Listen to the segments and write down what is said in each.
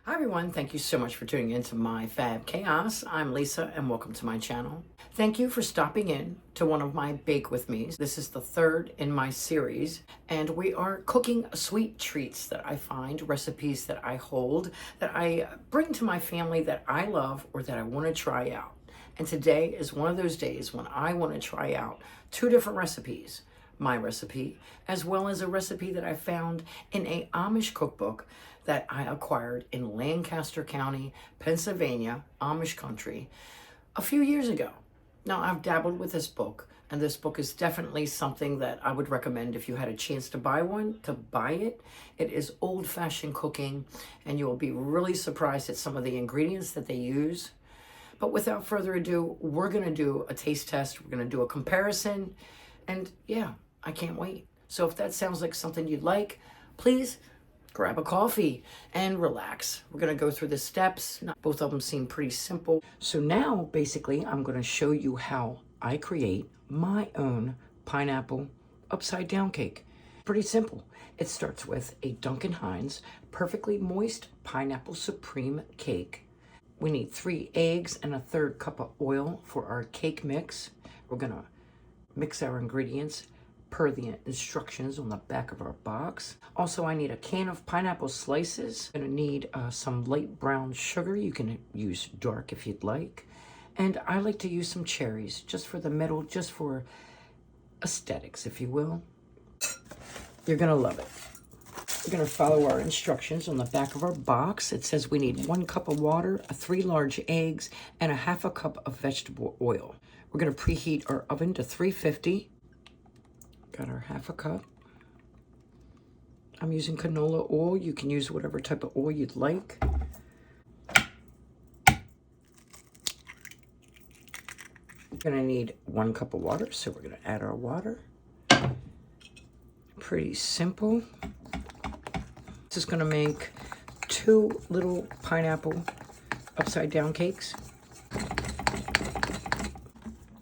Hi everyone, thank you so much for tuning into my Fab Chaos. I'm Lisa and welcome to my channel. Thank you for stopping in to one of my Bake With Me's. This is the third in my series and we are cooking sweet treats that I find, recipes that I hold, that I bring to my family that I love or that I want to try out. And today is one of those days when I want to try out two different recipes. My recipe, as well as a recipe that I found in a Amish cookbook that I acquired in Lancaster County, Pennsylvania, Amish country, a few years ago. Now, I've dabbled with this book, and this book is definitely something that I would recommend if you had a chance to buy one, to buy it. It is old-fashioned cooking, and you will be really surprised at some of the ingredients that they use. But without further ado, we're going to do a taste test. We're going to do a comparison, and yeah, I can't wait. So if that sounds like something you'd like, please grab a coffee and relax. We're going to go through the steps. Both of them seem pretty simple. So now, basically, I'm going to show you how I create my own pineapple upside down cake. Pretty simple. It starts with a Duncan Hines perfectly moist pineapple supreme cake. We need 3 eggs and a 1/3 cup of oil for our cake mix. We're going to mix our ingredients per the instructions on the back of our box. Also, I need a can of pineapple slices. I'm gonna need some light brown sugar. You can use dark if you'd like. And I like to use some cherries just for the middle, just for aesthetics, if you will. You're gonna love it. We're gonna follow our instructions on the back of our box. It says we need 1 cup of water, 3 large eggs, and a 1/2 cup of vegetable oil. We're gonna preheat our oven to 350. Got our 1/2 cup. I'm using canola oil. You can use whatever type of oil you'd like. We're gonna need 1 cup of water, so we're gonna add our water. Pretty simple. This is gonna make 2 little pineapple upside down cakes.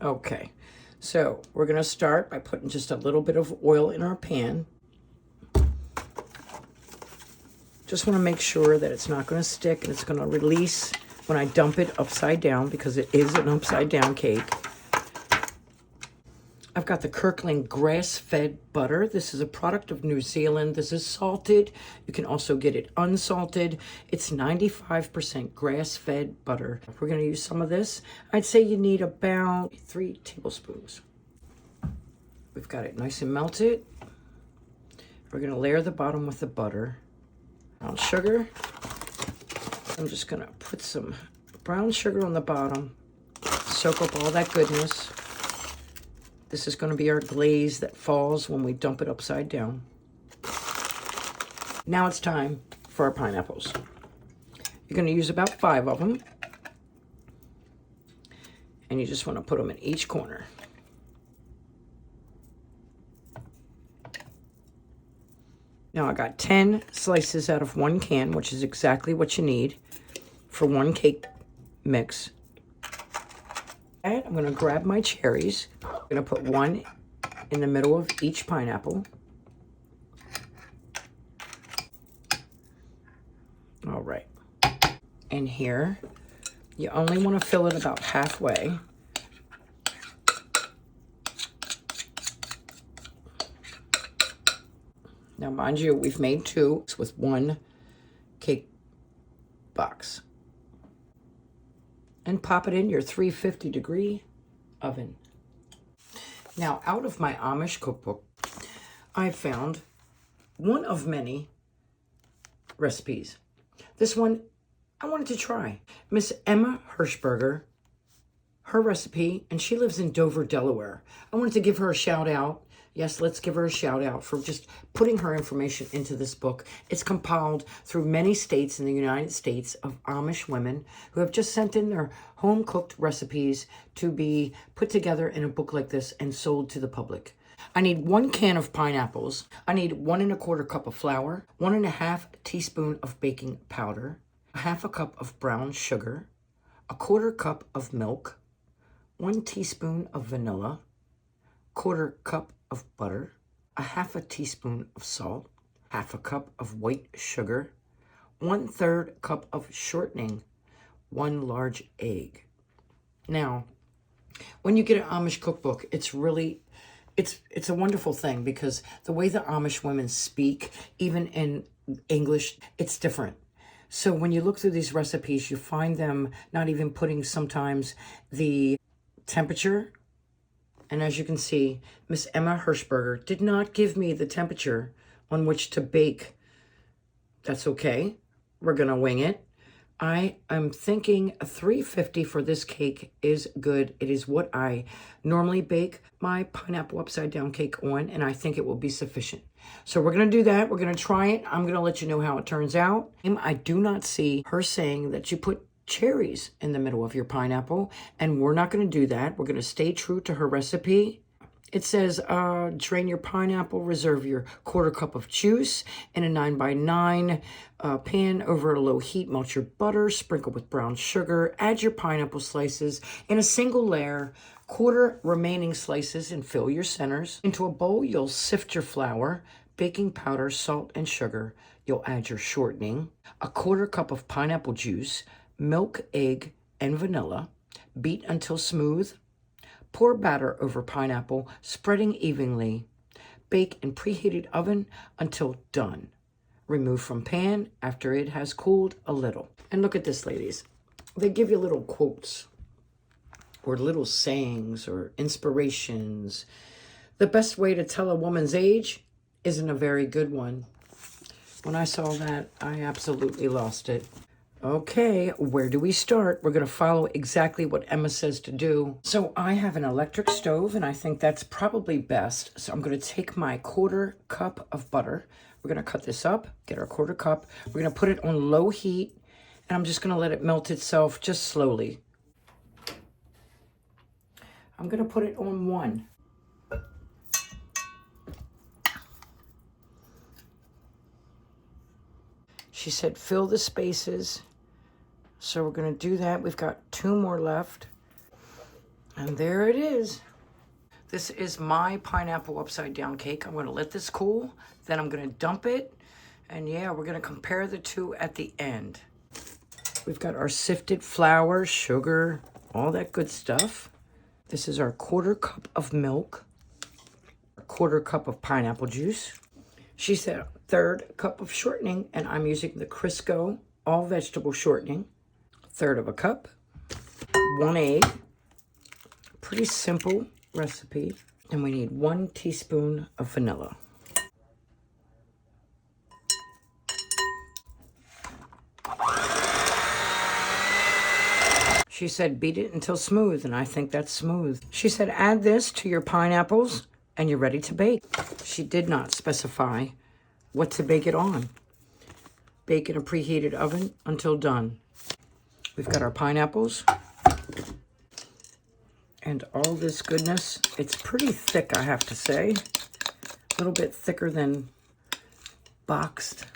Okay. So we're going to start by putting just a little bit of oil in our pan. Just want to make sure that it's not going to stick and it's going to release when I dump it upside down because it is an upside down cake. I've got the Kirkland grass-fed butter. This is a product of New Zealand. This is salted. You can also get it unsalted. It's 95% grass-fed butter. If we're going to use some of this, I'd say you need about 3 tablespoons. We've got it nice and melted. We're going to layer the bottom with the butter. Brown sugar. I'm just going to put some brown sugar on the bottom. Soak up all that goodness. This is going to be our glaze that falls when we dump it upside down. Now it's time for our pineapples. You're going to use about 5 of them. And you just want to put them in each corner. Now I got 10 slices out of 1 can, which is exactly what you need for 1 cake mix. And I'm going to grab my cherries. I'm going to put 1 in the middle of each pineapple. All right. And here, you only want to fill it about halfway. Now, mind you, we've made 2 with 1 cake box. And pop it in your 350-degree oven. Now, out of my Amish cookbook, I found one of many recipes. This one, I wanted to try. Miss Emma Hershberger, her recipe, and she lives in Dover, Delaware. I wanted to give her a shout out. Yes, let's give her a shout out for just putting her information into this book. It's compiled through many states in the United States of Amish women who have just sent in their home-cooked recipes to be put together in a book like this and sold to the public. I need 1 can of pineapples. I need 1 1/4 cup of flour, 1 1/2 teaspoon of baking powder, a 1/2 cup of brown sugar, a 1/4 cup of milk, 1 teaspoon of vanilla, 1/4 cup of butter, a 1/2 teaspoon of salt, 1/2 cup of white sugar, 1/3 cup of shortening, 1 large egg. Now, when you get an Amish cookbook, it's really, it's a wonderful thing because the way the Amish women speak, even in English, it's different. So when you look through these recipes, you find them not even putting sometimes the temperature. And as you can see, Miss Emma Hershberger did not give me the temperature on which to bake. That's okay. We're going to wing it. I am thinking 350 for this cake is good. It is what I normally bake my pineapple upside down cake on, and I think it will be sufficient. So we're going to do that. We're going to try it. I'm going to let you know how it turns out. I do not see her saying that you put cherries in the middle of your pineapple, and we're not going to do that. We're going to stay true to her recipe. It says, drain your pineapple, reserve your 1/4 cup of juice in a 9x9 pan over a low heat. Melt your butter, sprinkle with brown sugar, add your pineapple slices in a single layer, 1/4 remaining slices, and fill your centers. Into a bowl, you'll sift your flour, baking powder, salt, and sugar. You'll add your shortening, a 1/4 cup of pineapple juice, milk, egg, and vanilla. Beat until smooth. Pour batter over pineapple, spreading evenly. Bake in preheated oven until done. Remove from pan after it has cooled a little. And look at this, ladies. They give you little quotes or little sayings or inspirations. The best way to tell a woman's age isn't a very good one. When I saw that, I absolutely lost it. Okay, where do we start? We're going to follow exactly what Emma says to do. So I have an electric stove, and I think that's probably best. So I'm going to take my 1/4 cup of butter. We're going to cut this up, get our 1/4 cup. We're going to put it on low heat, and I'm just going to let it melt itself just slowly. I'm going to put it on 1. She said fill the spaces. So we're going to do that. We've got 2 more left. And there it is. This is my pineapple upside down cake. I'm going to let this cool. Then I'm going to dump it. And yeah, we're going to compare the 2 at the end. We've got our sifted flour, sugar, all that good stuff. This is our 1/4 cup of milk. A 1/4 cup of pineapple juice. She said 1/3 cup of shortening, and I'm using the Crisco all vegetable shortening. 1/3 cup. 1 egg. Pretty simple recipe. And we need 1 teaspoon of vanilla. She said beat it until smooth, and I think that's smooth. She said add this to your pineapples, and you're ready to bake. She did not specify what to bake it on. Bake in a preheated oven until done. We've got our pineapples and all this goodness. It's pretty thick, I have to say. A little bit thicker than boxed.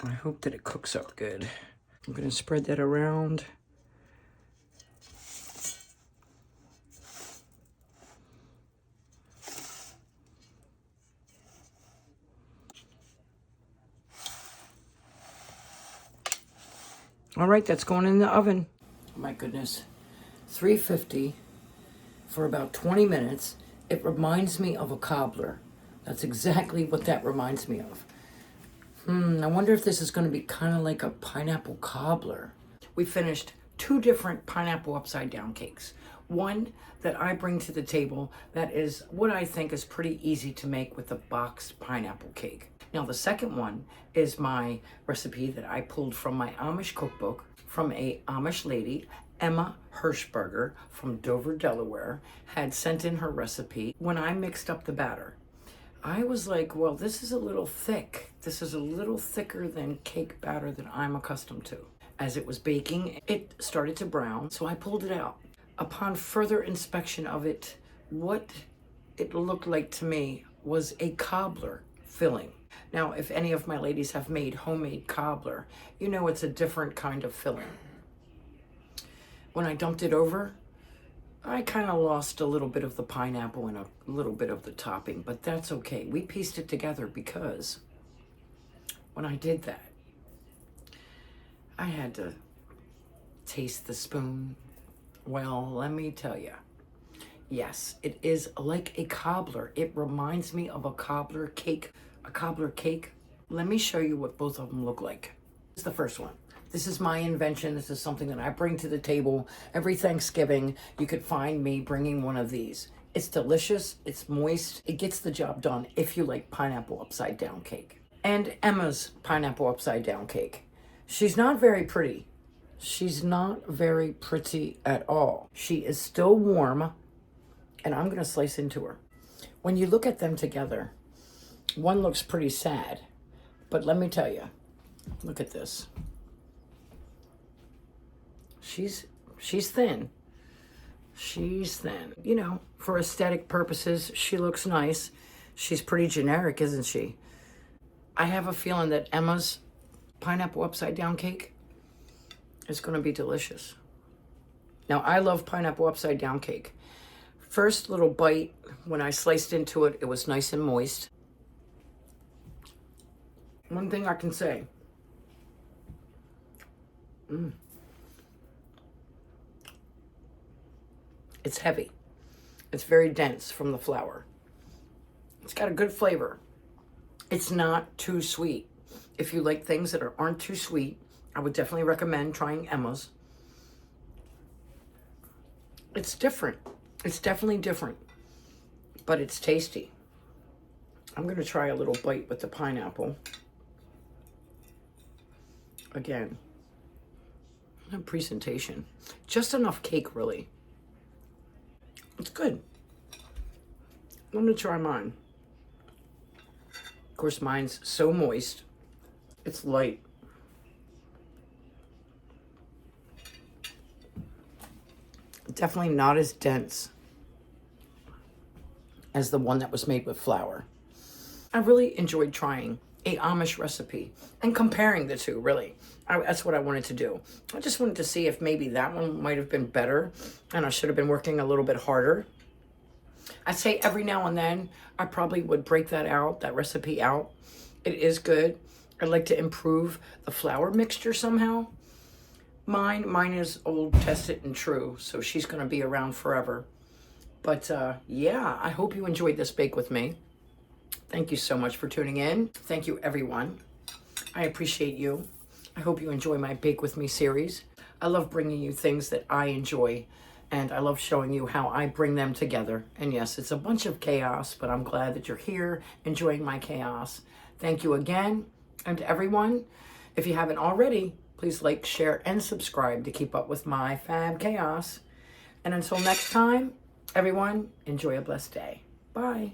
I hope that it cooks up good. I'm going to spread that around. All right, that's going in the oven. Oh my goodness. 350 for about 20 minutes. It reminds me of a cobbler. That's exactly what that reminds me of. I wonder if this is going to be kind of like a pineapple cobbler. We finished 2 different pineapple upside down cakes. One that I bring to the table that is what I think is pretty easy to make with a boxed pineapple cake. Now the second one is my recipe that I pulled from my Amish cookbook from a Amish lady, Emma Hershberger from Dover, Delaware, had sent in her recipe. When I mixed up the batter, I was like, well, this is a little thick. This is a little thicker than cake batter that I'm accustomed to. As it was baking, it started to brown, so I pulled it out. Upon further inspection of it, what it looked like to me was a cobbler filling. Now, if any of my ladies have made homemade cobbler, you know it's a different kind of filling. When I dumped it over, I kind of lost a little bit of the pineapple and a little bit of the topping, but that's okay. We pieced it together because when I did that, I had to taste the spoon. Well, let me tell you. Yes, it is like a cobbler. It reminds me of a cobbler cake. A cobbler cake. Let me show you what both of them look like. This is the first one. This is my invention. This is something that I bring to the table every Thanksgiving. You could find me bringing one of these. It's delicious. It's moist. It gets the job done if you like pineapple upside down cake. And Emma's pineapple upside down cake. She's not very pretty. She's not very pretty at all. She is still warm, and I'm going to slice into her. When you look at them together, one looks pretty sad, but let me tell you, look at this. She's thin. She's thin. You know, for aesthetic purposes, she looks nice. She's pretty generic, isn't she? I have a feeling that Emma's pineapple upside down cake is going to be delicious. Now, I love pineapple upside down cake. First little bite, when I sliced into it, it was nice and moist. One thing I can say. It's heavy. It's very dense from the flour. It's got a good flavor. It's not too sweet. If you like things that aren't too sweet, I would definitely recommend trying Emma's. It's different. It's definitely different, but it's tasty. I'm going to try a little bite with the pineapple. Again, a presentation. Just enough cake, really. It's good. I'm going to try mine. Of course, mine's so moist. It's light. Definitely not as dense as the one that was made with flour. I really enjoyed trying a Amish recipe and comparing the two, really. That's what I wanted to do. I just wanted to see if maybe that one might have been better and I should have been working a little bit harder. I'd say every now and then I probably would break that recipe out. It is good. I'd like to improve the flour mixture somehow. Mine is old, tested, and true, so she's going to be around forever. But yeah, I hope you enjoyed this bake with me. Thank you so much for tuning in. Thank you, everyone. I appreciate you. I hope you enjoy my Bake With Me series. I love bringing you things that I enjoy, and I love showing you how I bring them together. And yes, it's a bunch of chaos, but I'm glad that you're here enjoying my chaos. Thank you again. And to everyone, if you haven't already, please like, share, and subscribe to keep up with my fab chaos. And until next time, everyone, enjoy a blessed day. Bye.